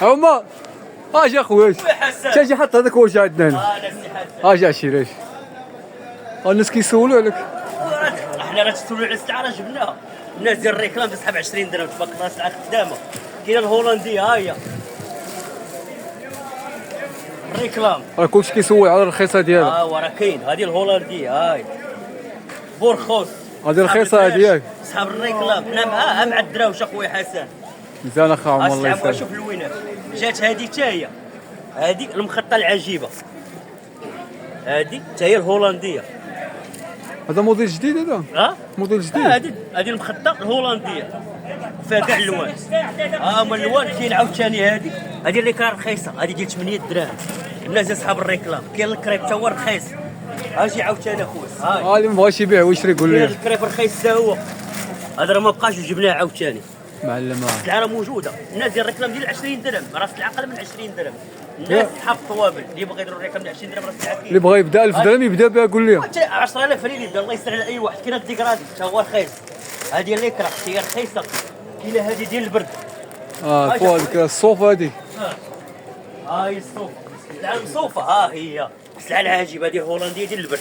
هما اجي اخويا شي حط هذاك واش عندنا هنا اجي عشيري الناس كيسولوا عليك احنا راه تسولوا على السلعه راه جبناها الناس ديال الريكلام تسحب 20 درهم تبارك الله سلعه خدامه كاينه الهولنديه ها هي الريكلام راه كلشي كيسول على الرخيصه ديالها وراه كاين هذه الهولنديه هاي بورخوس هذه رخيصه هذه ياك صحاب الريكلام حنا معاها مع الدراوش اخويا حسن مزيان اخا والله يسلمك شوف الوينات جات هذه حتى هي هذه المخطه العجيبه هذه حتى هي الهولنديه هذا موديل جديد هذا موديل جديد هذه المخطه الهولنديه فيها كاع اللوان هما اللوان كاين عاوتاني هذه اللي كان رخيصه هذه ديال 8 دراهم الناس اصحاب الريكلام كاين الكريب حتى هو رخيص اجي عاوتاني اخويا اللي مبغاش يبيع ويشري يقول لي كاين الكريب رخيص حتى هو هذا راه ما بقاش وجبناه عاوتاني معلم السلعه راه موجوده الناس ديال الريكلام ديال 20 درهم راه السلعه اقل من 20 درهم الناس صحاب الطوابل اللي بغى يديروا الريكلام ديال 20 درهم راه السلعه اللي بغى يبدا 1000 درهم يبدا بها قول لي 10000 ريال يبدا الله يسهل على اي واحد كاين الديكرادي حتى هو رخيص هذه اللي كرا هي رخيصه كاينه هذه ديال البرد هذيك الصوفه هذه هاي الصوفه السلعه المصوفه هي السلعه العجيبه هذه الهولنديه ديال البرد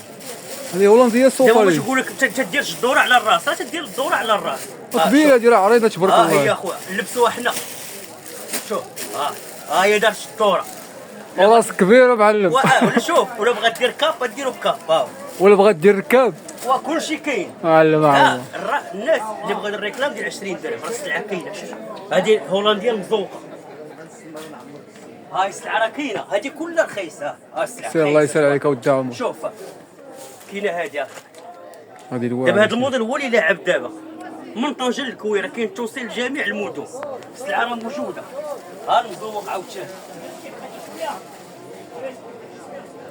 هذه هولنديه الصوفه دابا باش نقول لك تديرش الدوره على الراس راه تدير الدوره على الراس كبيره هذه راه عريضه تبارك الله هي اخويا لبسوها حنا شوف هي دارت الدوره راس كبيره معلم ولا شوف ولا بغات دير كاب ديرو بكاب ولا بغات دير ركاب وكل شيء كاين معلم الناس اللي بغا يدير الريكلام ديال 20 درهم راه السلعه كاينه هذه هولنديه المزوقه هاي السلعه راه كاينه هذه كلها رخيصه السلعه سير الله يسهل عليك اودي عمر شوف كاينه هذه الوان دابا هذا الموديل هو اللي لاعب دابا من طنجه للكويره كاين توصيل لجميع المدن السلعه راه موجوده المزوق عاوتاني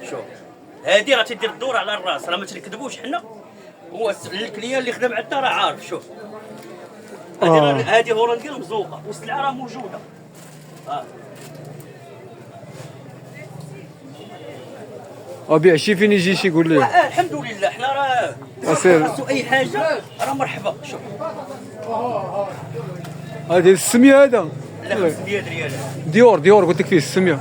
شوف هذه راه تدير الدور على الراس راه ما تنكذبوش حنا هو الكليان اللي خدم عندنا راه عارف شوف هذه هولنديه مزوقه والسلعه راه موجوده بيع شي فين يجي شي يقول لي الحمد لله حنا راه خاصو اي حاجه راه مرحبا شوف هذه السميه هذا لا 500 ريال ديور قلت لك فيه السميه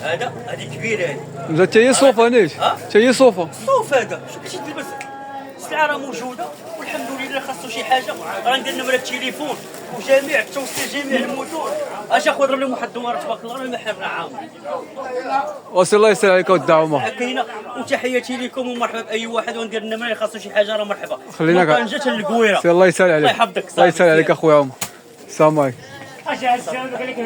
هذه كبيره هذه حتى هي صوفه نيش حتى هي صوفه هذا شوف كيفاش تلبس السلعه راه موجوده والحمد لله خاصو شي حاجه راه ندير نمره التليفون وجميع توصيل جميع المدن اش اخو ضرب لهم واحد الدوار تبارك الله راه المحل راه عامر واسال الله يسهل عليك ودي عمر كاينه وتحياتي لكم ومرحبا باي واحد وندير النمره اللي خاصو شي حاجه راه مرحبا خلينا طنجه للكويره الله يسهل عليك الله يحفظك الله يسهل عليك اخويا عمر السلام عليكم